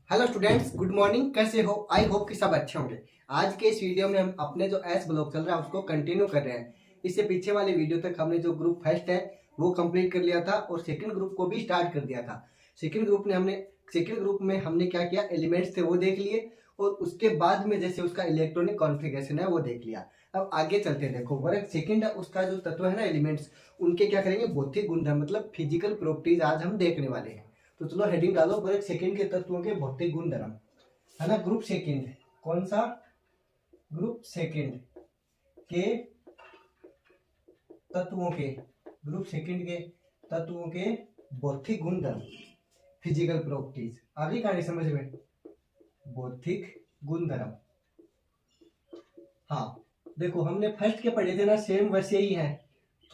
Hello students, good morning. कैसे हो? I hope कि सब अच्छे होंगे। आज के इस वीडियो में हम अपने जो एस ब्लॉक चल रहा है उसको कंटिन्यू कर रहे हैं। इससे पीछे वाले वीडियो तक हमने जो ग्रुप फर्स्ट है वो कंप्लीट कर लिया था और सेकंड ग्रुप को भी स्टार्ट कर दिया था। सेकंड ग्रुप में हमने क्या किया, एलिमेंट्स थे वो देख लिए और उसके बाद में जैसे उसका इलेक्ट्रॉनिक कॉन्फ़िगरेशन है वो देख लिया। अब आगे चलते हैं। देखो, वर्ग सेकंड है, उसका जो तत्व है ना एलिमेंट्स, उनके क्या करेंगे, भौतिक गुणधर्म मतलब फिजिकल प्रॉपर्टीज आज हम देखने वाले हैं। तो चलो हेडिंग डालो, वर्ग सेकंड के तत्वों के भौतिक गुणधर्म, है ना। ग्रुप सेकंड, कौन सा? ग्रुप सेकंड के तत्वों के, ग्रुप सेकंड के तत्वों के भौतिक गुणधर्म, फिजिकल प्रॉपर्टीज। आगे कहानी समझ में, भौतिक गुणधर्म। हाँ देखो, हमने फर्स्ट के पढ़े थे ना, सेम वैसे ही है,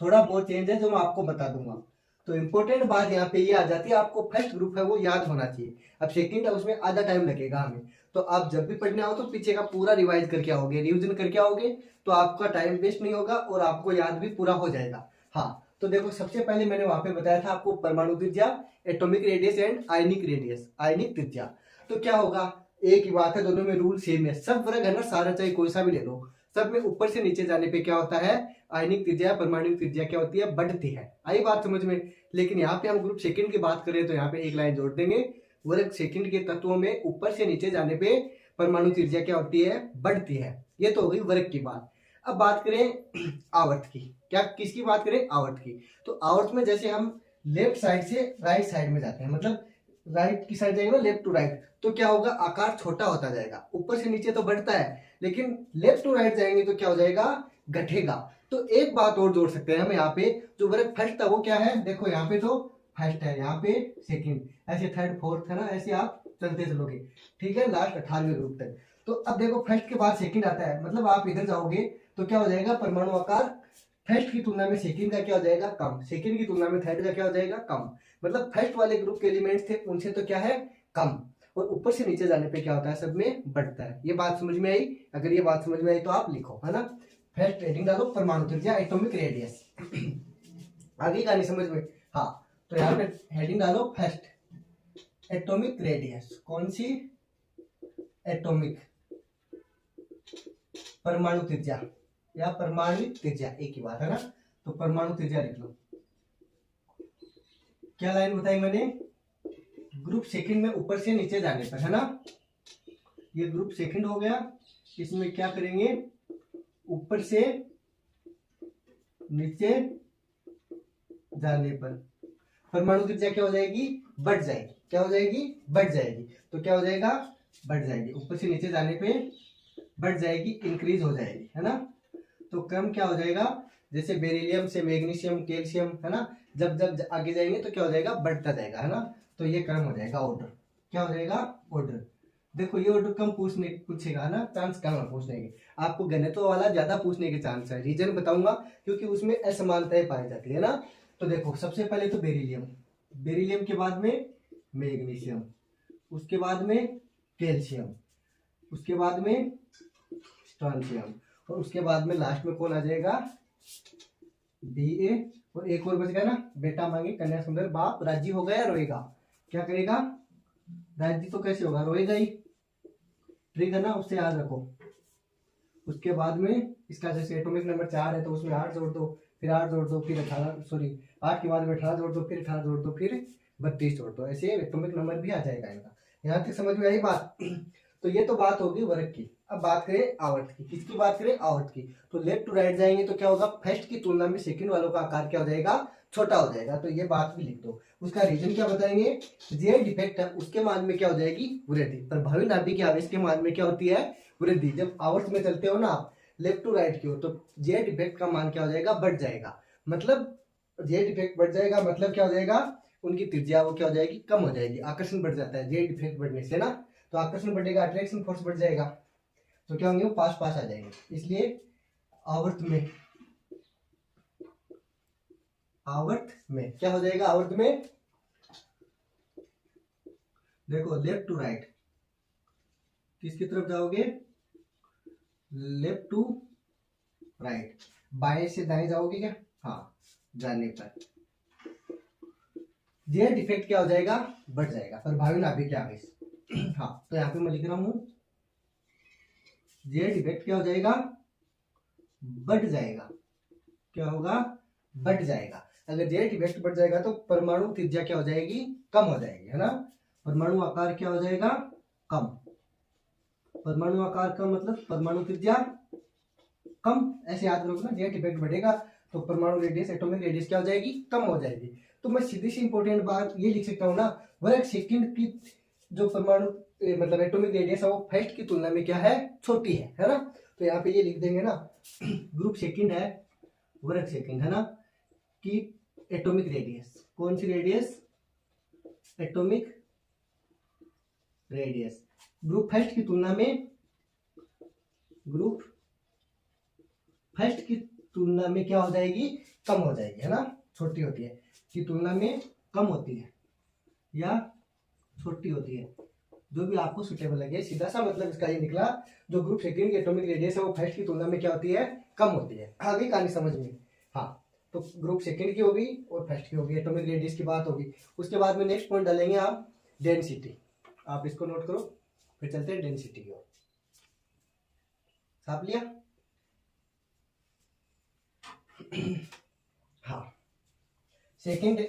थोड़ा बहुत चेंज है जो मैं आपको बता दूंगा। तो इंपॉर्टेंट बात यहाँ पे ये आ जाती है, आपको फर्स्ट ग्रुप है वो याद होना चाहिए। अब सेकंड है, उसमें आधा टाइम लगेगा हमें। तो आप जब भी पढ़ने आओ तो पीछे का पूरा रिवाइज करके आओगे, रिविजन करके आओगे, तो आपका टाइम वेस्ट नहीं होगा और आपको याद भी पूरा हो जाएगा। हाँ तो देखो, सबसे पहले मैंने वहां पे बताया था आपको परमाणु त्रिज्या, atomic radius and ionic radius, आयनिक त्रिज्या। तो क्या होगा, एक ही बात है, दोनों में रूल सेम है। सब वर्ग है ना, सारा चाहे कोई सा भी ले लो, सब में ऊपर से नीचे जाने पे क्या होता है, आयनिक त्रिज्या परमाणु त्रिज्या क्या होती है, बढ़ती है। आई बात समझ में। लेकिन यहाँ पे हम ग्रुप सेकंड की बात करें तो यहाँ पे एक लाइन जोड़ देंगे, वर्ग सेकंड के तत्वों में ऊपर से नीचे जाने पे परमाणु त्रिज्या क्या होती है, बढ़ती है। ये तो हो गई वर्ग की बात। अब बात करें आवर्त की। क्या, किसकी बात करें? आवर्त की। तो आवर्त में जैसे हम लेफ्ट साइड से राइट साइड में जाते हैं, मतलब राइट की साइड जाएंगे ना, लेफ्ट टू राइट, तो क्या होगा, आकार छोटा होता जाएगा। ऊपर से नीचे तो बढ़ता है, लेकिन लेफ्ट टू राइट जाएंगे तो क्या हो जाएगा, घटेगा। तो एक बात और जोड़ सकते हैं हम यहाँ पे, जो वर्ग फर्स्ट था वो क्या है, देखो यहाँ पे तो फर्स्ट है, यहाँ पे सेकंड, ऐसे थर्ड फोर्थ है ना, ऐसे आप चलते चलोगे, ठीक है, लास्ट 18वें ग्रुप तक। तो अब देखो, फर्स्ट के बाद सेकंड आता है, मतलब आप इधर जाओगे तो क्या हो जाएगा, परमाणु आकार फर्स्ट की तुलना में सेकंड का क्या हो जाएगा, कम। सेकंड की तुलना में थर्ड का क्या हो जाएगा, कम। मतलब फर्स्ट वाले ग्रुप के एलिमेंट्स थे उनसे तो क्या है, कम, और ऊपर से नीचे जाने पे क्या होता है, सब में बढ़ता है। ये बात समझ में आई? अगर ये बात समझ में आई तो आप लिखो, है ना। फर्स्ट हेडिंग डालो, परमाणु त्रिज्या, एटॉमिक रेडियस। आगे का नहीं समझ में? हाँ तो यहाँ पे हेडिंग डालो फर्स्ट एटॉमिक रेडियस। कौन सी? एटॉमिक, परमाणु त्रिज्या या परमाणु त्रिज्या, एक ही बात है ना। तो परमाणु त्रिज्या लिख लो। क्या लाइन बताई मैंने, ग्रुप सेकंड में ऊपर से नीचे जाने पर, है ना। ये ग्रुप सेकंड हो गया, इसमें क्या करेंगे, ऊपर से नीचे जाने पर परमाणु त्रिज्या क्या हो जाएगी, बढ़ जाएगी। क्या हो जाएगी, बढ़ जाएगी। तो क्या हो जाएगा, बढ़ जाएगी, ऊपर से नीचे जाने पे बढ़ जाएगी, इंक्रीज हो जाएगी, है ना। तो क्रम क्या हो जाएगा, जैसे बेरिलियम से मैग्नीशियम, कैल्शियम, है ना, जब जब आगे जाएंगे तो क्या हो जाएगा, बढ़ता जाएगा, है ना। तो ये क्रम हो जाएगा, ऑर्डर। क्या हो जाएगा, ऑर्डर। देखो ये ऑर्डर कम पूछेगा ना, चांस कम है पूछने के। आपको गणितों वाला ज्यादा पूछने के चांस है, रीजन बताऊंगा, क्योंकि उसमें असमानताएं पाई जाती है ना। तो देखो, सबसे पहले तो बेरिलियम, बेरिलियम के बाद में मैग्नीशियम, उसके बाद में कैल्शियम, उसके बाद में स्ट्रोंशियम, और उसके बाद में लास्ट में कौन आ जाएगा, Ba। और एक और बच गया ना, बेटा मांगे कन्या सुंदर, बाप राजी हो गया, रोएगा। क्या करेगा, राजी तो कैसे होगा, रोएगा ही, ठीक है ना, उससे याद रखो। उसके बाद में इसका जैसे एटॉमिक नंबर 4 है तो उसमें 8 जोड़ दो, फिर 8 जोड़ दो, फिर 18, सॉरी 8 के बाद में 18 जोड़ दो, फिर 18 जोड़ दो, फिर 32 जोड़ दो, ऐसे एटॉमिक नंबर भी आ जाएगा इनका। यहाँ तक समझ में आई बात? तो ये तो बात होगी वर्ग की। अब बात करें आवर्त की। किसकी बात करें, आवर्त की। तो लेफ्ट टू राइट जाएंगे तो क्या होगा, फर्स्ट की तुलना में सेकंड वालों का आकार क्या हो जाएगा, छोटा हो जाएगा। तो ये बात भी लिख दो। उसका रीजन क्या बताएंगे, जे डिफेक्ट है उसके मान में क्या हो जाएगी, वृद्धि। प्रभावी नाभिक के आवेश के मान में क्या होती है, वृद्धि। जब आवर्त में चलते हो ना आप लेफ्ट टू राइट की ओर, तो जे डिफेक्ट का मान क्या हो जाएगा, बढ़ जाएगा। मतलब जे डिफेक्ट बढ़ जाएगा, मतलब क्या हो जाएगा, उनकी त्रिज्या वो क्या हो जाएगी, कम हो जाएगी। आकर्षण बढ़ जाता है जे डिफेक्ट बढ़ने से ना, तो आकर्षण बढ़ेगा, अट्रैक्शन फोर्स बढ़ जाएगा, तो क्या होंगे, वो पास पास आ जाएंगे। इसलिए आवर्त में क्या हो जाएगा, आवर्त में देखो लेफ्ट टू राइट, किसकी तरफ जाओगे, लेफ्ट टू राइट, बाएं से दाएं जाओगे क्या, हाँ, जाने पर जे डिफेक्ट क्या हो जाएगा, बढ़ जाएगा, प्रभावी नाभिक के आवेश। हाँ, तो यहाँ पे मैं लिख रहा हूँ जेड इफेक्ट क्या हो जाएगा, बढ़ जाएगा। क्या होगा, बढ़ जाएगा। अगर जेड इफेक्ट बढ़ जाएगा तो परमाणु त्रिज्या क्या हो जाएगी, कम हो जाएगी, है ना। परमाणु आकार क्या हो जाएगा, कम। परमाणु आकार कम मतलब परमाणु त्रिज्या कम, ऐसे याद रखो ना। जेड इफेक्ट बढ़ेगा तो परमाणु रेडियस, एटॉमिक रेडियस क्या हो जाएगी, कम हो जाएगी। तो मैं सीधी सी इंपॉर्टेंट बात ये लिख सकता हूँ ना, 1 सेकंड की जो परमाणु मतलब एटॉमिक रेडियस है वो फर्स्ट की तुलना में क्या है, छोटी है ना। तो यहाँ पे ये लिख देंगे ना, ग्रुप सेकंड है, 1 सेकंड है ना, कि एटॉमिक रेडियस, कौन सी radius, atomic radius group first की तुलना में, ग्रुप फर्स्ट की तुलना में क्या हो जाएगी, कम हो जाएगी, है ना। छोटी होती है की तुलना में कम होती है या छोटी होती है, जो भी आपको सुटेबल लगे। सीधा सा मतलब इसका ये निकला, जो ग्रुप सेकंड की एटॉमिक रेडियस है वो फर्स्ट की तुलना में क्या होती है, कम होती है। आगे कहानी समझ में। हाँ, तो ग्रुप सेकंड की होगी और फर्स्ट की होगी, एटॉमिक रेडियस की बात होगी। उसके बाद में नेक्स्ट पॉइंट डालेंगे आप डेंसिटी। आप इसको नोट करो, फिर चलते हैं डेंसिटी की ओर। छाप लिया। हाँ, सेकंड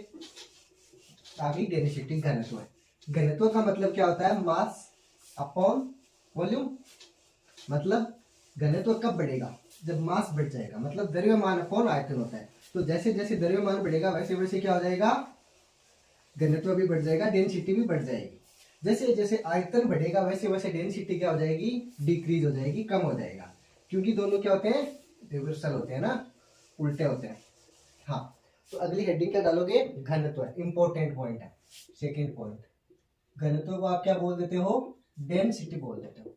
आगे डेंसिटी, घनत्व है। घनत्व का मतलब क्या होता है, मास अपॉन वॉल्यूम। मतलब घनत्व कब बढ़ेगा, जब मास बढ़ जाएगा, मतलब द्रव्यमान अपॉन आयतन होता है। तो जैसे जैसे द्रव्यमान बढ़ेगा वैसे वैसे क्या हो जाएगा, घनत्व भी बढ़ जाएगा, डेंसिटी भी बढ़ जाएगी। जैसे जैसे आयतन बढ़ेगा वैसे वैसे डेंसिटी क्या हो जाएगी, डिक्रीज हो जाएगी, कम हो जाएगा। क्योंकि दोनों क्या होते हैं, रिवर्सल होते हैं ना, उल्टे होते हैं। हाँ, तो अगली हेडिंग क्या डालोगे, घनत्व। इंपॉर्टेंट पॉइंट है सेकेंड पॉइंट। घनत्व को आप क्या बोल देते हो, डेंसिटी बोल देते हो।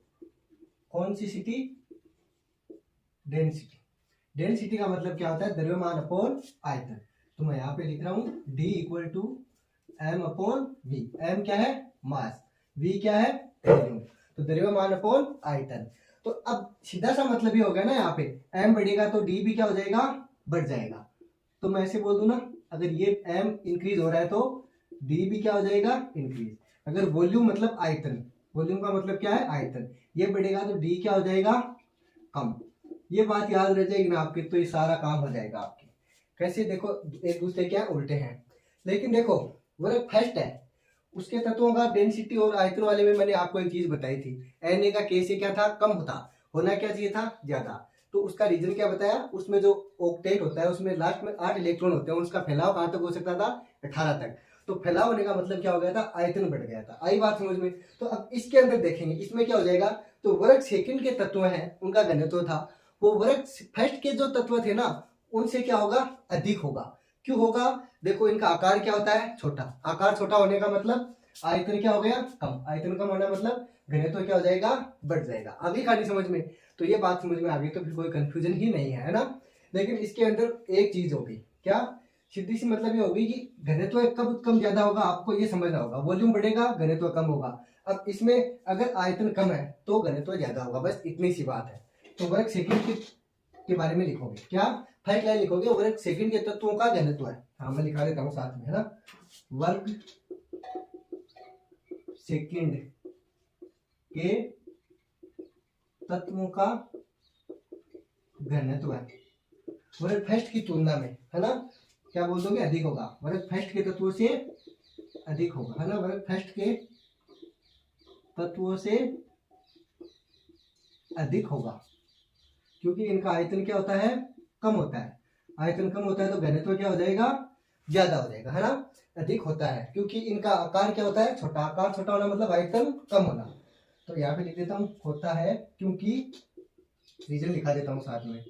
कौन सी सिटी, डेंसिटी। डेंसिटी का मतलब क्या होता है, द्रव्यमान अपॉन आयतन। तो मैं यहाँ पे लिख रहा हूँ D equal to M upon V। M क्या है, मास, V क्या है, वॉल्यूम। तो द्रव्यमान अपॉन आयतन। तो अब सीधा सा मतलब ये हो गया ना, यहाँ पे M बढ़ेगा तो D भी क्या हो जाएगा, बढ़ जाएगा। तो मैं ऐसे बोल दूं ना, अगर ये M इंक्रीज हो रहा है तो D भी क्या हो जाएगा, इंक्रीज। अगर वॉल्यूम मतलब आयतन, वॉल्यूम का मतलब क्या है, आयतन, ये बढ़ेगा तो D क्या हो जाएगा, कम। ये बात याद रह जाएगी ना आपके, तो ये सारा काम हो जाएगा आपके। कैसे, देखो एक दूसरे क्या उल्टे हैं, लेकिन देखो वर्ग फर्स्ट है, उसके तत्वों का डेंसिटी और आयतन वाले में मैंने आपको एक चीज बताई थी, Na का K से क्या था, कम होता, होना क्या चाहिए था, ज्यादा। तो उसका रीजन क्या बताया, उसमें जो ऑक्टेट होता है उसमें लास्ट में 8 इलेक्ट्रॉन होते हैं, उसका फैलाव कहां तक हो सकता था, 18 तक। तो फैलाव होने का मतलब क्या हो गया था, आयतन बढ़ गया था। आई बात समझ में। तो अब इसके अंदर देखेंगे, इसमें क्या हो जाएगा, तो वर्ग सेकंड के तत्व हैं उनका घनत्व था, वो वर्ग फर्स्ट के जो तत्व थे ना उनसे क्या होगा, अधिक होगा। क्यों होगा, देखो इनका आकार क्या होता है, छोटा। आकार छोटा होने का मतलब आयतन क्या हो गया, कम। आयतन कम होना मतलब घनत्व क्या हो जाएगा, बढ़ जाएगा। आगे कहानी समझ में। तो ये बात समझ में आ गई तो फिर कोई कंफ्यूजन ही नहीं है ना। लेकिन इसके अंदर एक चीज होगी, क्या, सीधी सी मतलब ये होगी कि घनत्व कब कम ज्यादा होगा, आपको ये समझना होगा। वॉल्यूम बढ़ेगा, घनत्व कम होगा। अब इसमें अगर आयतन कम है तो घनत्व ज्यादा होगा, बस इतनी सी बात है। तो वर्ग सेकंड के बारे में लिखोगे, क्या फर्स्ट लाइन लिखोगे, वर्ग सेकंड के तत्वों का घनत्व है। हाँ, मैं लिखा देता हूँ साथ में, है ना। वर्ग सेकंड के तत्वों का घनत्व है वर्ग फर्स्ट की तुलना में, है ना। क्या बोल दोगे, अधिक होगा, वर्ग फर्स्ट के तत्वों से अधिक होगा, है ना। वर्ग फर्स्ट के तत्वों से अधिक होगा, क्योंकि इनका आयतन क्या होता है, कम होता है। आयतन कम होता है तो घनत्व क्या हो जाएगा, ज्यादा हो जाएगा, है ना। अधिक होता है क्योंकि इनका आकार क्या होता है, छोटा। आकार छोटा होना मतलब आयतन कम होना। तो यहाँ पे लिख देता हूँ, होता है क्योंकि, रीजन लिखा देता हूँ साथ में,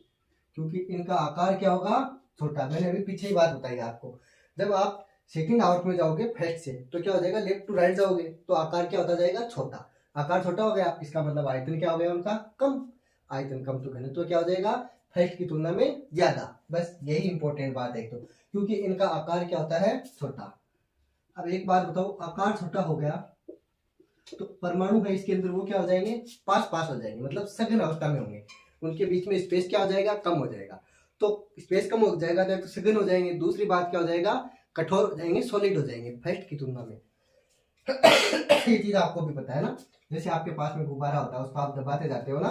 क्योंकि इनका आकार क्या होगा, छोटा। मैंने अभी पीछे ही बात बताई आपको, जब आप सेकंड आउट में जाओगे फर्स्ट से तो क्या हो जाएगा, लेफ्ट टू राइट जाओगे तो आकार क्या होता जाएगा, छोटा। आकार छोटा हो गया, इसका मतलब आयतन क्या हो गया उनका, कम। आयतन कम तो घनत्व क्या हो जाएगा, फर्स्ट की तुलना में ज्यादा। बस यही इंपॉर्टेंट बात है। तो क्योंकि इनका आकार क्या होता है, छोटा। अब एक बात बताओ, आकार छोटा हो गया तो परमाणु है इसके अंदर वो क्या हो जाएंगे, पास पास हो जाएंगे, मतलब सघन अवस्था में होंगे। उनके बीच में स्पेस क्या हो जाएगा, कम हो जाएगा। तो स्पेस कम हो जाएगा तो सघन हो जाएंगे। दूसरी बात क्या हो जाएगा, कठोर हो जाएंगे, सॉलिड हो जाएंगे फर्स्ट की तुलना में। ये चीज आपको भी पता है ना, जैसे आपके पास में गुब्बारा होता है, उसको आप दबाते जाते हो ना,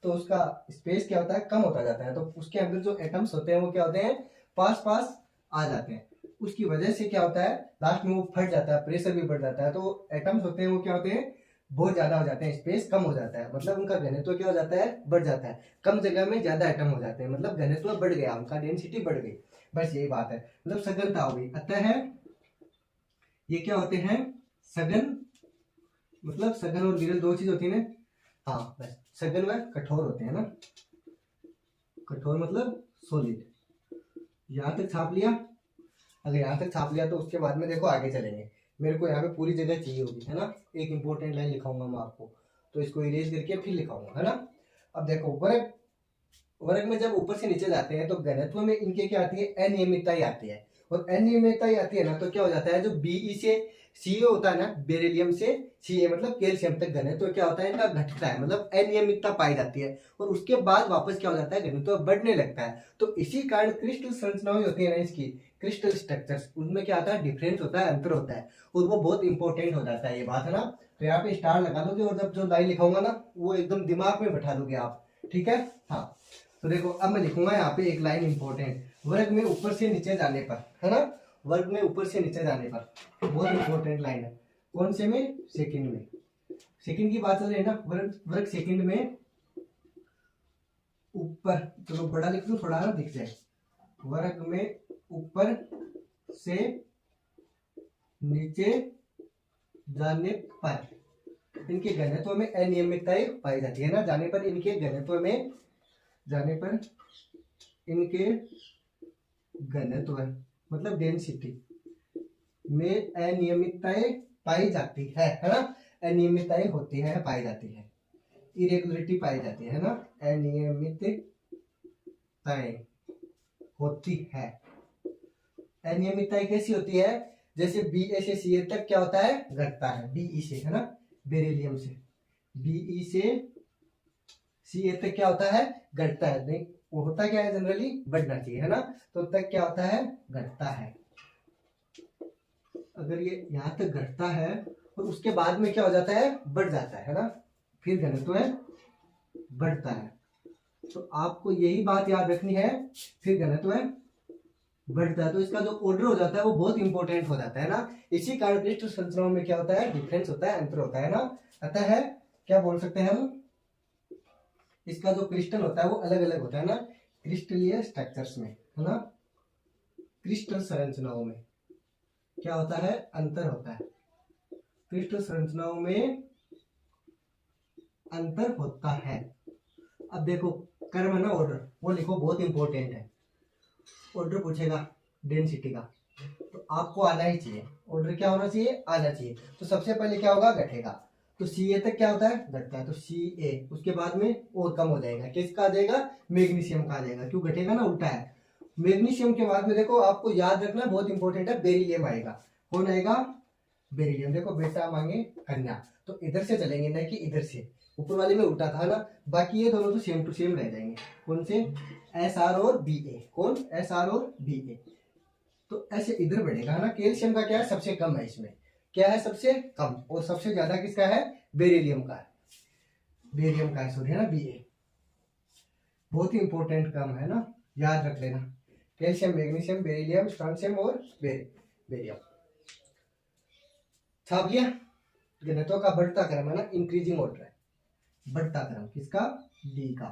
तो उसका स्पेस क्या होता है, कम होता जाता है, तो उसके अंदर जो एटम्स होते हैं वो क्या होते हैं, पास पास आ जाते हैं। उसकी वजह से क्या होता है, लास्ट में वो फट जाता है, प्रेशर भी बढ़ जाता है, तो एटम्स होते हैं वो क्या होते हैं, बहुत ज्यादा हो जाते हैं, स्पेस कम हो जाता है, मतलब उनका घनत्व क्या हो जाता है, बढ़ जाता है, कम जगह में ज्यादा एटम हो जाते हैं, मतलब घनत्व बढ़ गया, उनका डेंसिटी बढ़ गई, बस यही बात है, मतलब सघनता हो गई। अतः ये क्या होते हैं, सघन, मतलब सघन और विरल दो चीज होती है ना, हाँ बस सघन व कठोर होते हैं ना, कठोर मतलब सॉलिड। यहां तक छाप लिया, अगर यहां तक छाप लिया तो उसके बाद में देखो आगे चलेंगे, मेरे को यहाँ पे पूरी जगह चाहिए होगी, है ना, एक इंपॉर्टेंट लाइन लिखाऊंगा मैं आपको, तो इसको इरेज करके फिर लिखाऊंगा, है ना। अब देखो वर्ग, वर्ग में जब ऊपर से नीचे जाते हैं तो घनत्व में इनके क्या आती है, अनियमितताएं आती है, और अनियमितताएं आती है ना तो क्या हो जाता है, जो बीई से सीए होता है ना, बेरिलियम से सीए मतलब कैल्शियम तक घनत्व क्या होता है, इनका घटता है, मतलब अनियमितता पाई जाती है, और उसके बाद वापस क्या हो जाता है, घनत्व बढ़ने लगता है। तो इसी कारण क्रिस्टल संरचनाएं होती है ना इसकी, क्रिस्टल स्ट्रक्चर्स, उनमें क्या आता है, डिफरेंस होता है, अंतर होता है, और वो बहुत इंपॉर्टेंट हो जाता है, ये बात है ना। तो यहाँ पे स्टार लगा दोगे, और जब जो लाइन लिखाऊंगा ना वो एकदम दिमाग में बैठा दोगे आप, ठीक है। हाँ तो देखो अब मैं लिखूंगा यहाँ पे एक लाइन इंपॉर्टेंट, वर्ग में ऊपर से नीचे जाने पर, है ना, वर्ग में ऊपर से नीचे जाने पर, बहुत इंपॉर्टेंट लाइन है, कौन से में, सेकंड में, सेकंड की बात चल रही है ना, वर्ग वर्ग सेकंड में ऊपर, चलो बड़ा लिख दूं थोड़ा ना दिख जाए, वर्ग में ऊपर से नीचे जाने पर इनके घनत्व में अनियमितताएं पाई जाती है ना, जाने पर इनके घनत्व में, जाने पर इनके घनत्व मतलब डेंसिटी में अनियमितताएं पाई जाती है ना, अनियमितताएं होती है, पाई जाती है, इरेगुलरिटी पाई जाती है ना, अनियमितताएं होती है। अनियमितताएं कैसी होती है, जैसे बी से सी तक क्या होता है, घटता है, बीई से, है ना, बेरिलियम से बीई से सी तक क्या होता है, घटता है, नहीं वो होता क्या है, जनरली बढ़ना चाहिए, है ना, तो तक क्या होता है, घटता है। अगर ये यहां तक घटता है और उसके बाद में क्या हो जाता है, बढ़ जाता है ना, फिर घनत्व है बढ़ता है, तो आपको यही बात याद रखनी है, फिर घनत्व है बढ़ता है, तो इसका जो ऑर्डर हो जाता है वो बहुत इंपॉर्टेंट हो जाता है ना, इसी कारण क्रिस्टल संरचनाओं में क्या होता है, डिफरेंस होता है, अंतर होता है ना। अतः है क्या बोल सकते हैं हम, इसका जो क्रिस्टल होता है वो अलग अलग होता है ना, क्रिस्टलीय स्ट्रक्चर्स में, है ना, क्रिस्टल संरचनाओं में क्या होता है, अंतर होता है, क्रिस्टल संरचनाओं में अंतर होता है। अब देखो कर्म है ना, ऑर्डर वो लिखो, बहुत इंपॉर्टेंट है, ऑर्डर पूछेगा डेंसिटी का तो आपको आना ही चाहिए, ऑर्डर क्या होना चाहिए, आना चाहिए, तो सबसे पहले क्या होगा, घटेगा, तो सी ए तक क्या होता है, घटता है, तो सी ए उसके बाद में और कम हो जाएगा, किसका आ जाएगा, मैग्नीशियम का आ जाएगा, क्यों घटेगा ना, उल्टा है, मैग्नीशियम के बाद में देखो आपको याद रखना बहुत इंपॉर्टेंट है, बेरिलियम आएगा, कौन आएगा, बेरिलियम, देखो बेटा मांगे कन्या, तो इधर से चलेंगे ना कि इधर से, ऊपर वाले में उल्टा था ना, बाकी ये दोनों तो सेम टू सेम रह जाएंगे, कौन से, एस आर और बी ए, कौन, एस आर और बी ए, तो ऐसे इधर बढ़ेगा ना, कैल्शियम का क्या है, सबसे कम है इसमें, क्या है सबसे कम, और सबसे ज्यादा किसका है, बेरिलियम का है, बेरियम का है सॉरी, है ना, बी ए, बहुत ही इंपॉर्टेंट कम है ना, याद रख लेना, कैल्शियम, मैग्नीशियम, बेरिलियम, स्ट्रोंशियम और बेरियम, छाप लिया। घनत्व का बढ़ता क्रम है ना, इंक्रीजिंग ऑर्डर है, बढ़ता क्रम किसका, डी का,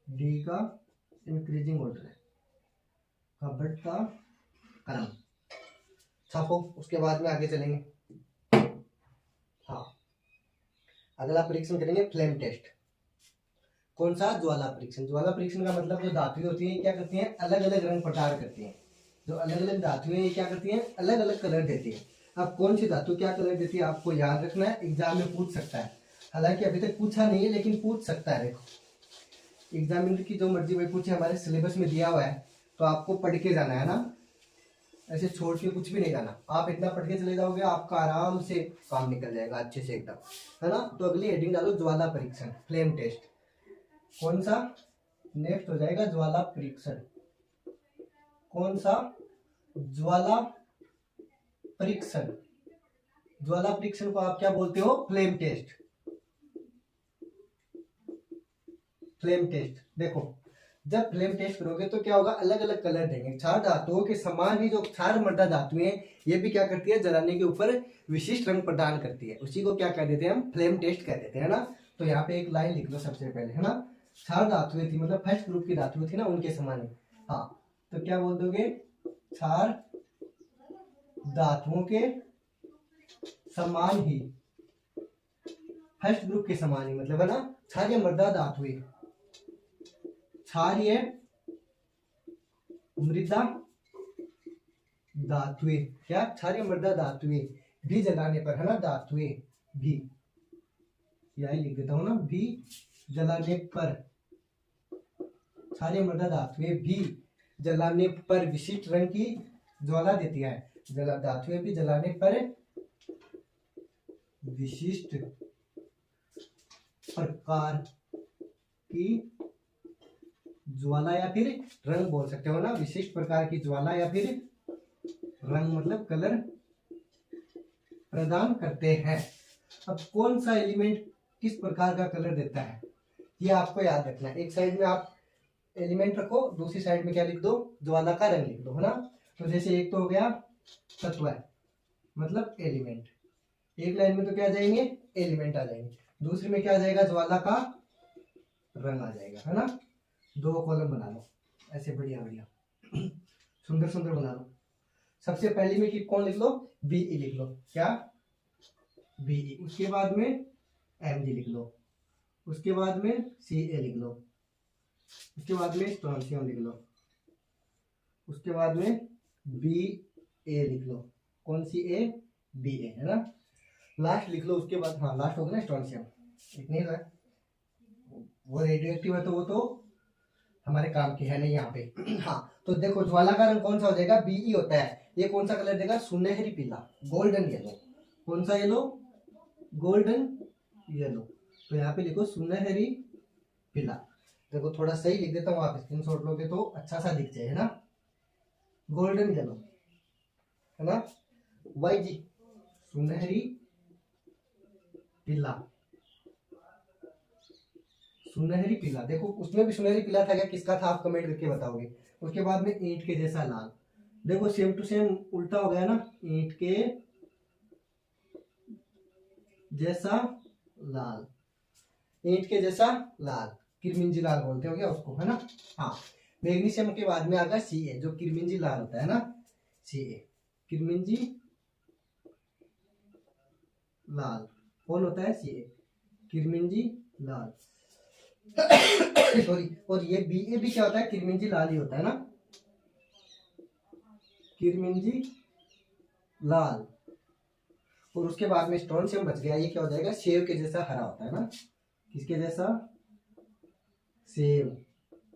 डी का इंक्रीजिंग ऑर्डर है, का बढ़ता क्रम, छापो, उसके बाद में आगे चलेंगे। हाँ अगला परीक्षण करेंगे फ्लेम टेस्ट, कौन सा, ज्वाला परीक्षण, ज्वाला परीक्षण का मतलब जो धातुएं होती हैं क्या करती हैं, अलग अलग रंग प्रचार करती हैं, जो अलग अलग धातुएं ये क्या करती हैं, अलग अलग कलर देती है, अब कौन सी धातु क्या कलर देती है आपको याद रखना है, एग्जाम में पूछ सकता है, हालांकि अभी तक पूछा नहीं है लेकिन पूछ सकता है, देखो एग्जामिनर की जो मर्जी वही पूछे, हमारे सिलेबस में दिया हुआ है, तो आपको पढ़ के जाना है ना, ऐसे छोड़ के कुछ भी नहीं जाना, आप इतना पढ़ के चले जाओगे आपका आराम से काम निकल जाएगा अच्छे से एकदम, है ना। तो अगली हेडिंग डालो ज्वाला परीक्षण, फ्लेम टेस्ट, कौन सा, नेक्स्ट हो जाएगा ज्वाला परीक्षण, कौन सा, ज्वाला परीक्षण, ज्वाला परीक्षण को आप क्या बोलते हो? Flame test. फ्लेम टेस्ट देखो, जब फ्लेम टेस्ट करोगे तो क्या होगा, अलग अलग कलर देंगे। क्षार धातुओं के समान ही जो क्षार मृदा धातुएं हैं ये भी क्या करती है, जलाने के ऊपर विशिष्ट रंग प्रदान करती है। उसी को क्या कह देते हैं हम? फ्लेम टेस्ट कह देते हैं ना। तो यहाँ पे एक लाइन लिख लो सबसे पहले, है ना। क्षार धातुएं थी मतलब फर्स्ट ग्रुप की धातुएं थी ना, उनके समान ही। हाँ, तो क्या बोल दोगे? क्षार धातुओं के समान ही, फर्स्ट ग्रुप के समान ही मतलब है ना। क्षारीय मृदा धातुएं, क्षारीय मृदा धातुएं, क्या? क्षारीय मृदा धातुएं भी जलाने पर, है ना, धातुएं भी, यही लिख देता हूं ना, भी जलाने पर, क्षारीय मृदा धातुएं भी जलाने पर विशिष्ट रंग की ज्वाला देती है। धातुएं भी जलाने पर विशिष्ट प्रकार की ज्वाला या फिर रंग बोल सकते हो ना, विशिष्ट प्रकार की ज्वाला या फिर रंग मतलब कलर प्रदान करते हैं। अब कौन सा एलिमेंट किस प्रकार का कलर देता है ये आपको याद रखना है। एक साइड में आप एलिमेंट रखो, दूसरी साइड में क्या लिख दो? ज्वाला का रंग लिख दो, है ना। तो जैसे एक तो हो गया तत्व मतलब एलिमेंट, एक लाइन में तो क्या आ जाएंगे? एलिमेंट आ जाएंगे। दूसरे में क्या आ जाएगा? ज्वाला का रंग आ जाएगा, है ना। दो कॉलम बना लो ऐसे, बढ़िया बढ़िया सुंदर सुंदर बना लो। सबसे पहले में कि कौन लिख लो? बीई लिख लो। क्या? बीई। उसके बाद में एमजी लिख लो, उसके बाद में सीए लिख लो, उसके बाद में स्ट्रोंशियम लिख लो, उसके बाद में बी ए लिख लो। कौन सी ए? बी ए, है ना। लास्ट लिख लो उसके बाद, हाँ लास्ट होगा ना स्ट्रोंशियम। इतनी है, वो रेडियो एक्टिव है तो वो तो हमारे काम की है नहीं यहाँ पे। हाँ, तो देखो ज्वाला का रंग कौन सा हो जाएगा? बीई होता है। ये कौन सा कलर देगा? सुनहरी पीला, गोल्डन येलो। कौन सा येलो? Golden yellow. तो यहाँ पे लिखो सुनहरी पीला। देखो थोड़ा सही लिख देता हूँ, आप स्क्रीनशॉट लोगे तो अच्छा सा दिख जाए, है ना। गोल्डन येलो, है ना। वाई जी, सुनहरी पीला, सुनहरी पीला। देखो उसमें भी सुनहरी पीला था क्या? किसका था? आप कमेंट करके बताओगे। उसके बाद में ईंट के जैसा लाल। देखो सेम टू सेम उल्टा हो गया ना, ईंट के जैसा लाल, ईंट के जैसा लाल, किरमिंजी लाल बोलते हो क्या उसको, है ना। हाँ, मैग्नीशियम के बाद में आ गया सी ए, जो किरमिंजी लाल होता है ना, सी ए, किरमिंजी लाल। कौन होता है? सी ए, किरमिंजी लाल। सॉरी, और ये बी ए भी क्या होता है? किरमिंजी लाल ही होता है ना, किरमिंजी लाल। और उसके बाद में स्ट्रोंशियम बच गया, ये क्या हो जाएगा? सेव के जैसा हरा होता है ना। किसके जैसा? सेव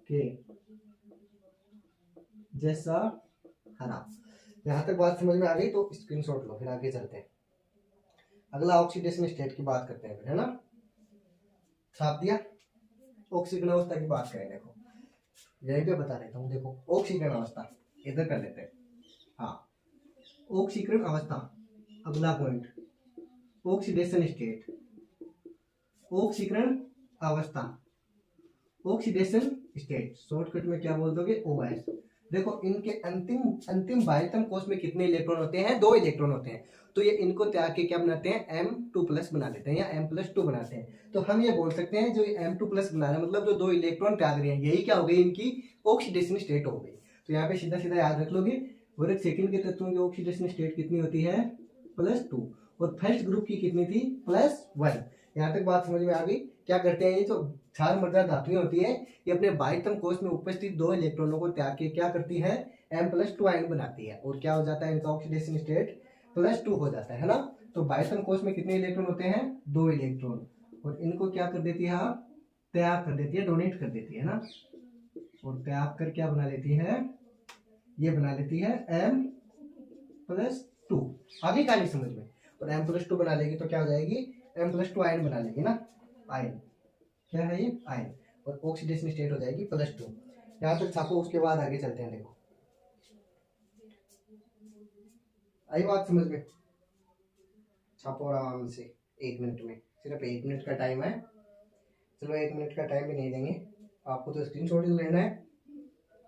के जैसा हरा। यहां तक बात समझ में आ गई तो स्क्रीनशॉट लो, फिर आगे चलते हैं। अगला ऑक्सीडेशन स्टेट की बात करते हैं फिर, है ना। छाप दिया। ऑक्सीकरण अवस्था की बात करें, देखो यहीं पे बता देता हूँ। देखो ऑक्सीकरण अवस्था इधर कर लेते हैं। हाँ, ऑक्सीकरण अवस्था, अगला पॉइंट ऑक्सीडेशन स्टेट, ऑक्सीकरण अवस्था, ऑक्सीडेशन स्टेट, शॉर्टकट में क्या बोल दोगे? ओएस। देखो इनके अंतिम अंतिम बाह्यतम कोश में कितने इलेक्ट्रॉन होते हैं? 2 इलेक्ट्रॉन होते हैं। तो ये इनको त्याग के क्या बनाते हैं? M2+ बना देते हैं या M+2 बनाते हैं। तो हम ये बोल सकते हैं जो M2+ बना रहे हैं मतलब जो 2 इलेक्ट्रॉन त्याग रहे हैं, यही क्या हो गई? इनकी ऑक्सीडेशन स्टेट हो गई। तो यहाँ पे सीधा सीधा याद रख लोगे। और एक सेकंड के तत्वों की ऑक्सीडेशन स्टेट कितनी होती है? +2। और फर्स्ट ग्रुप की कितनी थी? +1। यहाँ तक बात समझ में आ गई। क्या करते हैं ये जो क्षार मृदा धातुएं होती है, ये अपने बाह्यतम कोश में उपस्थित 2 इलेक्ट्रॉनों को त्याग के क्या करती है? M+2 आयन बनाती है। और क्या हो जाता है? इनका ऑक्सीडेशन स्टेट +2 हो जाता है ना। तो बाह्यतम कोश में कितने इलेक्ट्रॉन होते हैं? 2 इलेक्ट्रॉन। और इनको क्या कर देती है? त्याग कर देती है, डोनेट कर देती है ना। और त्याग कर क्या बना लेती है? ये बना लेती है M+2। अभी कहानी समझ में। और M+2 बना लेगी तो क्या हो जाएगी? M+2 आयन बना लेगी ना, आयन। क्या है ये? आयन। और ऑक्सीडेशन स्टेट हो जाएगी +2। यहाँ तक छापो, उसके बाद आगे चलते हैं। देखो आई बात समझ में? छापो आराम से 1 मिनट में, सिर्फ 1 मिनट का टाइम है। चलो 1 मिनट का टाइम भी नहीं देंगे आपको, तो स्क्रीनशॉट ही लेना है,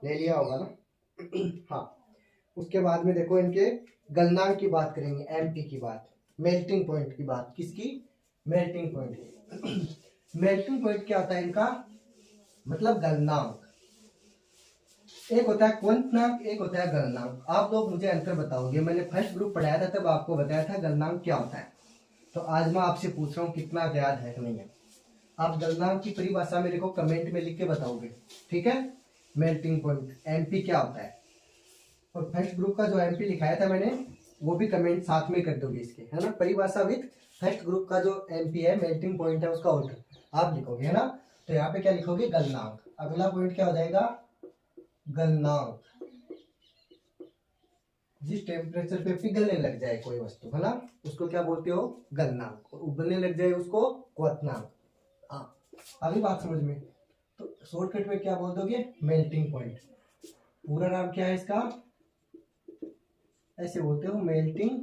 ले लिया होगा ना। हाँ, उसके बाद में देखो इनके गलनांक की बात करेंगे, एमपी की बात, मेल्टिंग पॉइंट की बात। किसकी? Melting point. मेल्टिंग पॉइंट क्या होता है इनका? मतलब गलनांक। एक होता है क्वथनांक, एक होता है गलनांक। आप लोग मुझे अंतर बताओगे, मैंने फर्स्ट ग्रुप पढ़ाया था तब आपको बताया था गलनांक क्या होता है। तो आज मैं आपसे पूछ रहा हूँ कितना याद है कि नहीं है। आप गलनांक की परिभाषा मेरे को कमेंट में लिख के बताओगे, ठीक है। मेल्टिंग पॉइंट एमपी क्या होता है, और फर्स्ट ग्रुप का जो एमपी लिखाया था मैंने वो भी कमेंट साथ में कर दोगे इसके, है ना। परिभाषा विद फर्स्ट ग्रुप का जो एमपी है, मेल्टिंग पॉइंट है, उसका उत्तर आप लिखोगे, है ना। तो यहाँ पे क्या लिखोगे? गलनांक। अगला पॉइंट क्या हो जाएगा? गलनांक। जिस टेम्परेचर पे पिघलने लग जाए कोई वस्तु, है ना, उसको क्या बोलते हो? गलनांक। और उबलने लग जाए उसको क्वथनांक। अभी बात समझ में। तो शॉर्टकट में क्या बोल दोगे? Melting point. पूरा नाम क्या है इसका? ऐसे बोलते हो, मेल्टिंग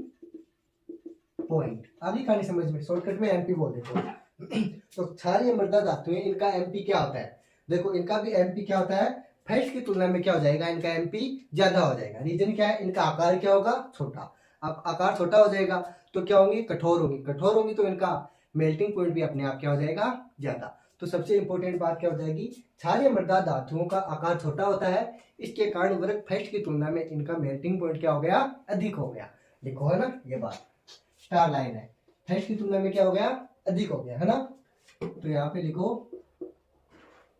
पॉइंट। अभी कहानी समझ में, शॉर्टकट में एमपी बोल देते हो। तो क्षारीय मृदा धातुएं, इनका एमपी क्या होता है? देखो इनका भी एमपी क्या होता है? फर्स्ट की तुलना में क्या हो जाएगा? इनका एमपी ज्यादा हो जाएगा। रीजन क्या है? इनका आकार क्या होगा? छोटा। अब आकार छोटा हो जाएगा तो क्या होंगी? कठोर होंगी। कठोर होंगी तो इनका मेल्टिंग पॉइंट भी अपने आप क्या हो जाएगा? ज्यादा। तो सबसे इंपॉर्टेंट बात क्या हो जाएगी? क्षारीय मृदा धातुओं का आकार छोटा होता है, इसके कारण वर्ग फर्स्ट की तुलना में इनका मेल्टिंग पॉइंट क्या हो गया? अधिक हो गया। लिखो, है ना, ये बात स्टार लाइन है। फर्स्ट की तुलना में क्या हो गया? अधिक हो गया, है ना। तो यहाँ पे लिखो,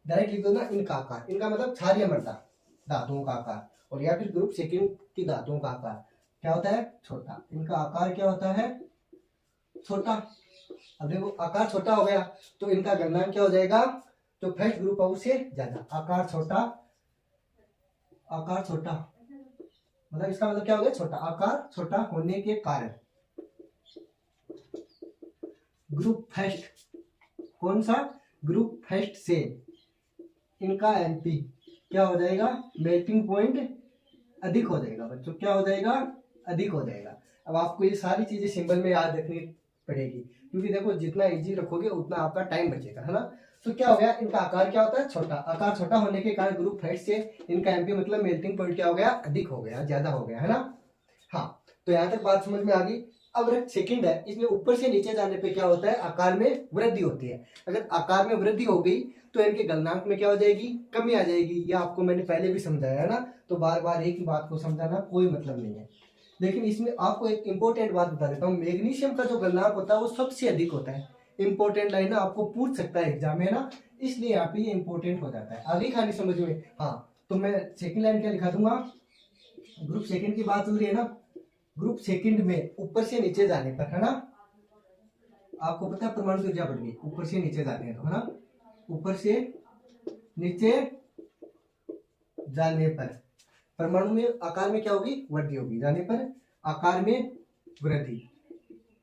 डायरेक्ट लिख दो ना, इनका आकार। इनका मतलब क्षारीय मृदा धातुओं का आकार, और या फिर ग्रुप सेकंड की धातुओं का आकार क्या होता है? छोटा। इनका आकार क्या होता है? छोटा। अब देखो आकार छोटा हो गया तो इनका गलनांक क्या हो जाएगा? तो फर्स्ट ग्रुप है उससे ज्यादा। आकार छोटा, आकार छोटा मतलब इसका मतलब क्या हो गया? छोटा। आकार छोटा होने के कारण ग्रुप फर्स्ट, कौन सा? ग्रुप फर्स्ट से इनका एमपी क्या हो जाएगा? मेल्टिंग पॉइंट अधिक हो जाएगा बच्चों। क्या हो जाएगा? अधिक हो जाएगा। अब आपको ये सारी चीजें सिंबल में याद रखनी पड़ेगी, क्योंकि देखो जितना इजी रखोगे उतना आपका टाइम बचेगा, है ना। तो क्या हो गया? इनका आकार क्या होता है? छोटा। आकार छोटा होने के कारण ग्रुप फर्स्ट से इनका एमपी मतलब मेल्टिंग पॉइंट क्या हो गया? अधिक हो गया, ज्यादा हो गया, है ना। हाँ, तो यहाँ तक बात समझ में आ गई। अब सेकंड है, इसमें ऊपर से नीचे जाने पे क्या होता है? आकार में वृद्धि होती है। अगर आकार में वृद्धि हो गई तो इनके गलनांक में क्या हो जाएगी? कमी आ जाएगी। ये आपको मैंने पहले भी समझाया है ना, तो बार बार एक ही बात को समझाना कोई मतलब नहीं है। लेकिन इसमें आपको एक इंपॉर्टेंट बात बता देता हूँ, मैग्नीशियम का जो गलनांक होता है वो सबसे अधिक होता है। इंपॉर्टेंट लाइन आपको पूछ सकता है एग्जाम में, है ना, इसलिए यहाँ पे ये इंपॉर्टेंट हो जाता है। आगे खाली समझ में। हाँ, तो मैं सेकंड लाइन क्या लिखा दूंगा? ग्रुप सेकंड की बात हो रही है ना, ग्रुप सेकंड में ऊपर से नीचे जाने पर, है ना, आपको पता है परमाणु ऊर्जा बढ़ गई ऊपर से नीचे जाते हैं तो, है ना। ऊपर से नीचे जाने पर परमाणु में आकार में क्या होगी? वृद्धि होगी। जाने पर आकार में वृद्धि।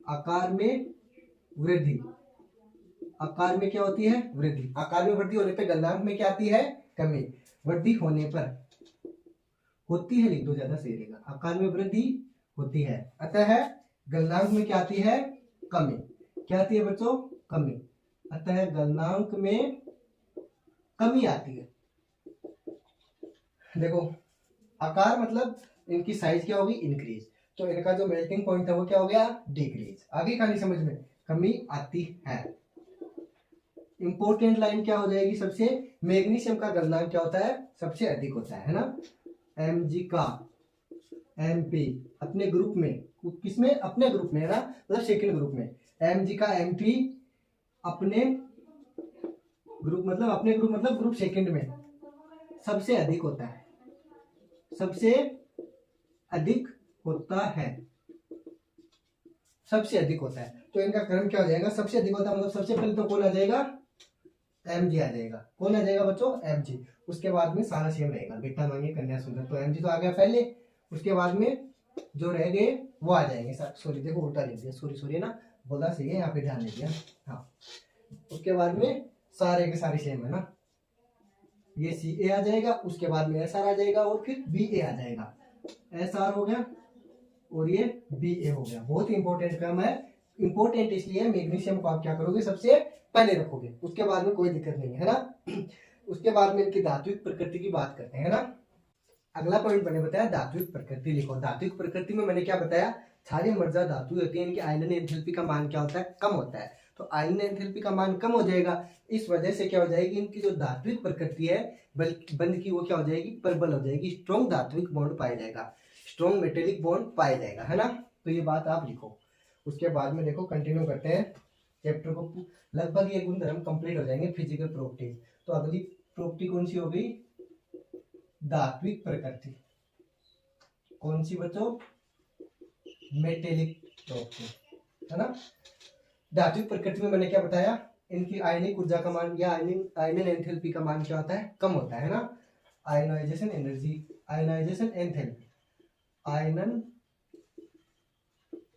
आकार में वृद्धि। आकार में क्या होती है? वृद्धि। आकार में वृद्धि होने पर गलनांक में क्या आती है? कमी। वृद्धि होने पर होती है, लिख दो, ज्यादा सही रहेगा। आकार में वृद्धि होती है, अतः गलनांक में क्या आती है? कमी। क्या आती है बच्चों? कमी। अतः गलनांक में कमी आती है। देखो आकार मतलब इनकी साइज क्या होगी? इंक्रीज। तो इनका जो मेल्टिंग पॉइंट है वो क्या हो गया? डिक्रीज। आगे कहानी समझ में, कमी आती है। इंपॉर्टेंट लाइन क्या हो जाएगी? सबसे मैग्नीशियम का गलनांक क्या होता है? सबसे अधिक होता है ना। Mg का एमपी अपने ग्रुप में, किसमें? अपने ग्रुप में, है ना, मतलब सेकंड ग्रुप में। Mg का एमपी अपने ग्रुप मतलब अपने ग्रुप मतलब ग्रुप सेकंड में सबसे अधिक होता है। सबसे अधिक होता है। सबसे अधिक होता है तो इनका क्रम क्या हो जाएगा? सबसे अधिक होता है मतलब सबसे पहले तो कौन आ जाएगा? Mg आ जाएगा। कौन आ जाएगा बच्चों? Mg। उसके बाद में सारा सेम रहेगा, बेटा मांगे कन्या सुंदर, तो Mg तो आ गया पहले। उसके बाद में जो रह गए वो आ जाएंगे। सॉरी देखो उल्टा लिख दिया, सॉरी ना, बोला सही है, यहाँ पे ध्यान दीजिए। हाँ, उसके बाद में सारे के सारे सेम है ना, ये Ca आ जाएगा, उसके बाद में Sr आ जाएगा और फिर Ba आ जाएगा। Sr हो गया और ये Ba हो गया। बहुत इंपॉर्टेंट क्रम है, इंपॉर्टेंट इसलिए है, मैग्नीशियम को आप क्या करोगे सबसे पहले रखोगे, उसके बाद में कोई दिक्कत नहीं है ना। उसके बाद में इनकी धात्विक प्रकृति की बात करते हैं ना। अगला पॉइंट मैंने बताया धात्विक प्रकृति लिखो। धात्विक प्रकृति में मैंने क्या बताया, क्षारीय मृदा धातु होती है, इनकी आयनन एंथैल्पी का मान क्या होता है, कम होता है। तो आयनन एंथैल्पी का मान कम हो जाएगा, इस वजह से क्या हो जाएगी, इनकी जो धात्विक प्रकृति है बंध की वो क्या हो जाएगी, प्रबल हो जाएगी, स्ट्रॉन्ग धात्विक बॉन्ड पाया जाएगा, स्ट्रॉन्ग मेटेलिक बॉन्ड पाया जाएगा, है ना। तो ये बात आप लिखो। उसके बाद में देखो कंटिन्यू करते हैं चैप्टर को। लगभग ये गुणधर्म कंप्लीट हो जाएंगे फिजिकल प्रॉपर्टी। तो अगली प्रॉपर्टी कौन सी हो गई, धात्विक प्रकृति। कौन सी बच्चों, मेटेलिक प्रॉपर्टी, है ना। धात्विक प्रकृति में मैंने क्या बताया, इनकी आयनिक ऊर्जा का मान या आयनन एंथैल्पी का मान क्या होता है, कम होता है ना। आयनाइजेशन एनर्जी, आयनाइजेशन एंथैल्पी, आयनन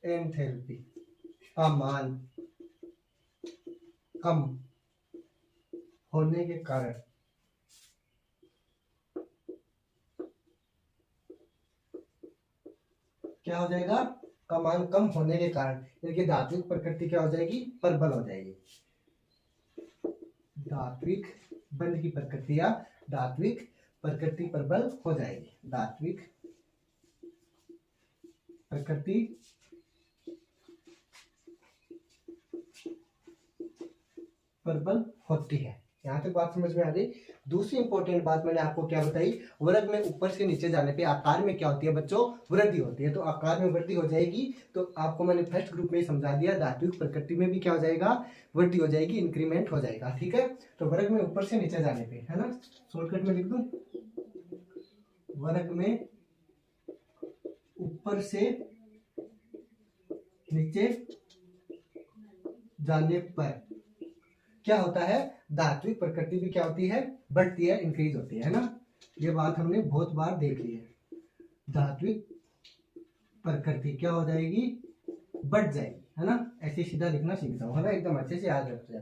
एंथैल्पी का मान कम होने के कारण क्या हो जाएगा, का मान कम होने के कारण इनकी धात्विक प्रकृति क्या हो जाएगी, प्रबल हो जाएगी। धात्विक बंध की प्रकृति या धात्विक प्रकृति प्रबल हो जाएगी। धात्विक प्रकृति प्रबल होती है। यहाँ तक बात समझ में आ गई। दूसरी इंपॉर्टेंट बात मैंने आपको क्या बताई, वर्ग में ऊपर से नीचे जाने पे आकार में क्या होती है बच्चों, वृद्धि होती है। तो आकार में वृद्धि हो जाएगी, तो आपको मैंने फर्स्ट ग्रुप में ही समझा दिया, धात्विक प्रकृति में भी क्या हो जाएगा, वृद्धि हो जाएगी, इंक्रीमेंट हो जाएगा, ठीक है। तो वर्ग में ऊपर से नीचे जाने पे, है ना, शॉर्टकट में लिख दूं, वर्ग में ऊपर से नीचे जाने पर क्या होता है, धात्विक प्रकृति भी क्या होती है, बढ़ती है, इंक्रीज होती है ना। ये बात हमने बहुत बार देख ली है। धात्विक प्रकृति क्या हो जाएगी, बढ़ जाएगी, है ना। ऐसे सीधा लिखना सीख जाओ, है ना, एकदम अच्छे से याद रख जाओ।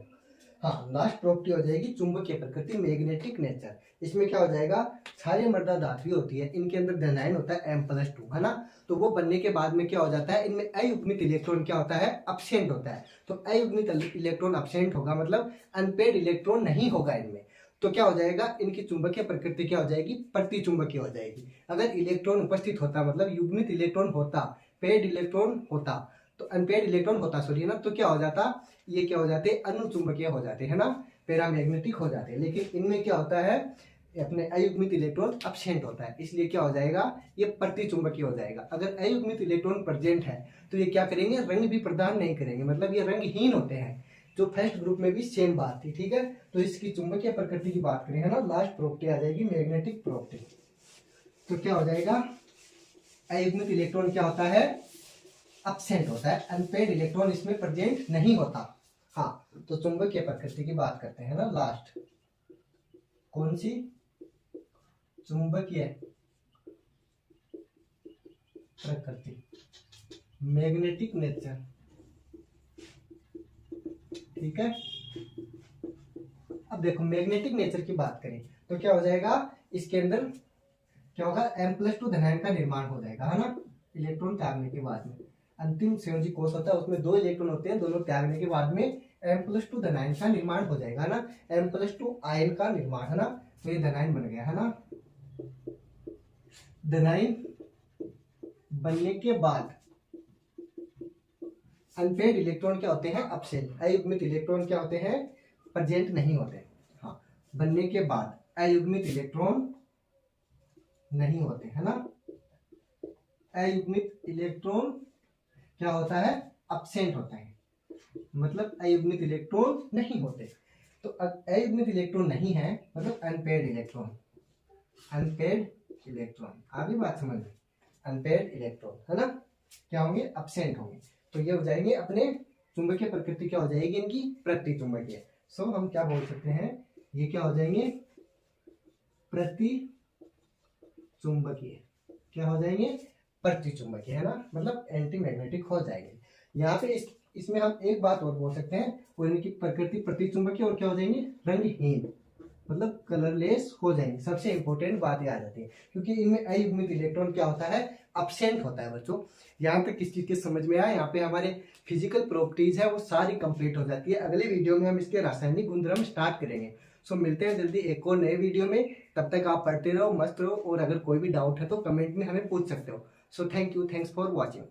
हाँ, लास्ट प्रॉपर्टी हो जाएगी चुंबकीय प्रकृति, मैग्नेटिक नेचर। इसमें क्या हो जाएगा, क्षारीय मृदा धात्विक होती है, इनके अंदर धनायन होता है M+2, है ना। तो वो बनने के बाद में क्या हो जाता है, इनमें अयुग्मित इलेक्ट्रॉन क्या होता है, अब्सेंट होता है। तो अयुग्मित इलेक्ट्रॉन अब्सेंट होगा, मतलब अनपेड इलेक्ट्रॉन नहीं होगा इनमें। तो क्या हो जाएगा, इनकी चुंबकीय प्रकृति क्या हो जाएगी, प्रतिचुंबकीय हो जाएगी। अगर इलेक्ट्रॉन उपस्थित होता, मतलब युग्मित इलेक्ट्रॉन होता, पेड इलेक्ट्रॉन होता, तो अनपेड इलेक्ट्रॉन होता सॉरी ना, तो क्या हो जाता, ये क्या हो जाते, अनुचुंबकीय हो जाते, है ना, पैरामैग्नेटिक हो जाते हैं। लेकिन इनमें क्या होता है, अपने अयुग्मित इलेक्ट्रॉन अब्सेंट होता है, इसलिए क्या हो जाएगा, ये प्रतिचुंबकीय हो जाएगा। अगर अयुग्मित इलेक्ट्रॉन प्रेजेंट है तो ये क्या करेंगे, रंग भी प्रदान नहीं करेंगे, मतलब ये रंगहीन होते हैं, जो फर्स्ट ग्रुप में भी सेम बात थी, ठीक है। तो इसकी चुंबकीय प्रकृति की बात करें, है ना, लास्ट प्रॉपर्टी आ जाएगी मैग्नेटिक प्रॉपर्टी। तो क्या हो जाएगा, अयुग्मित इलेक्ट्रॉन क्या होता है, अब्सेंट होता है, अनपेड इलेक्ट्रॉन इसमें प्रेजेंट नहीं होता। हाँ, तो चुंबकीय प्रकृति की बात करते हैं ना, लास्ट कौन सी, चुंबकीय प्रकृति, मैग्नेटिक नेचर, ठीक है। अब देखो मैग्नेटिक नेचर की बात करें तो क्या हो जाएगा, इसके अंदर क्या होगा, M+2 धनायन का निर्माण हो जाएगा, है ना, इलेक्ट्रॉन त्यागने के बाद में। अंतिम संयोजी कोष होता है, उसमें 2 इलेक्ट्रॉन होते हैं, दोनों त्यागने के बाद में M+2 धनायन का निर्माण हो जाएगा, है ना, M+2 आयन का निर्माण, है ना। तो ये धनायन बन गया, है ना। धनायन बनने के बाद अनपेड इलेक्ट्रॉन क्या होते हैं, अब्सेंट, अयुग्मित इलेक्ट्रॉन क्या होते हैं, प्रेजेंट नहीं होते। हाँ, बनने के बाद अयुग्मित इलेक्ट्रॉन नहीं होते, है ना, अयुग्मित इलेक्ट्रॉन क्या होता है, अब्सेंट होता है, मतलब अयुग्मित इलेक्ट्रॉन नहीं होते। तो अयुग्मित इलेक्ट्रॉन नहीं है, मतलब अनपेड इलेक्ट्रॉन, अनपेड इलेक्ट्रॉन, आगे बात समझ में, अनपेड इलेक्ट्रॉन, है ना, क्या होंगे, अब्सेंट होंगे। तो ये हो जाएंगे अपने चुंबकीय प्रकृति क्या हो जाएगी इनकी, प्रतिचुंबकीय। सो हम क्या बोल सकते हैं, ये क्या हो जाएंगे, प्रतिचुंबकीय, क्या हो जाएंगे, प्रतिचुंबकीय, है ना, मतलब एंटी मैग्नेटिक हो जाएंगे। यहाँ पे इसमें हम एक बात और बोल सकते हैं, वो इनकी प्रकृति प्रतिचुंबकीय और क्या हो जाएंगे, रंगहीन, मतलब कलरलेस हो जाएंगे। सबसे इंपॉर्टेंट बात ये आ जाती है, क्योंकि इनमें अयुग्मित इलेक्ट्रॉन क्या होता है, अब्सेंट होता है बच्चों। यहाँ तक किस चीज के समझ में आया, यहाँ पे हमारे फिजिकल प्रॉपर्टीज है वो सारी कंप्लीट हो जाती है। अगले वीडियो में हम इसके रासायनिक गुणधर्म स्टार्ट करेंगे। सो मिलते हैं जल्दी एक और नए वीडियो में। तब तक आप पढ़ते रहो, मस्त रहो, और अगर कोई भी डाउट है तो कमेंट में हमें पूछ सकते हो। So thank you, thanks for watching.